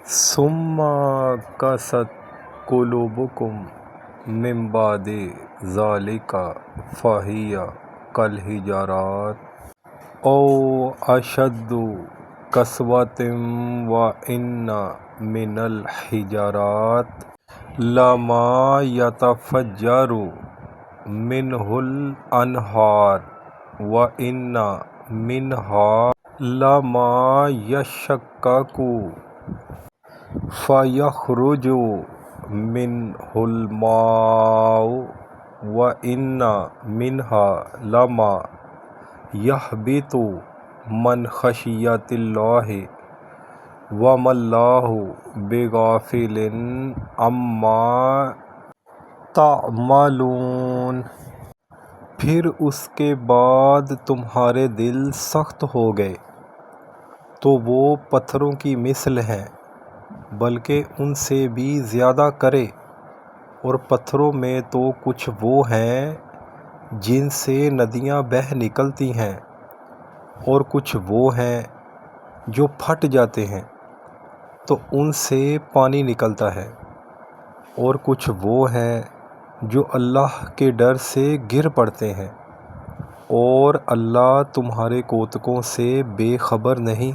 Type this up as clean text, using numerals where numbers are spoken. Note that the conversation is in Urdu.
ثم قست قلوبکم من بعد ذلک فہی کالحجارۃ او اشد قسوۃ وان من الحجارۃ لما یتفجر منہ الانہار وان منہا لما یشقق فیخرج منہ الماء وان منہا لما یہبط من خشیۃ اللہ وما اللہ بغافل عما تعملون۔ پھر اس کے بعد تمہارے دل سخت ہو گئے تو وہ پتھروں کی مثل ہیں بلکہ ان سے بھی زیادہ کرے، اور پتھروں میں تو کچھ وہ ہیں جن سے ندیاں بہہ نکلتی ہیں، اور کچھ وہ ہیں جو پھٹ جاتے ہیں تو ان سے پانی نکلتا ہے، اور کچھ وہ ہیں جو اللہ کے ڈر سے گر پڑتے ہیں، اور اللہ تمہارے کوتکوں سے بے خبر نہیں۔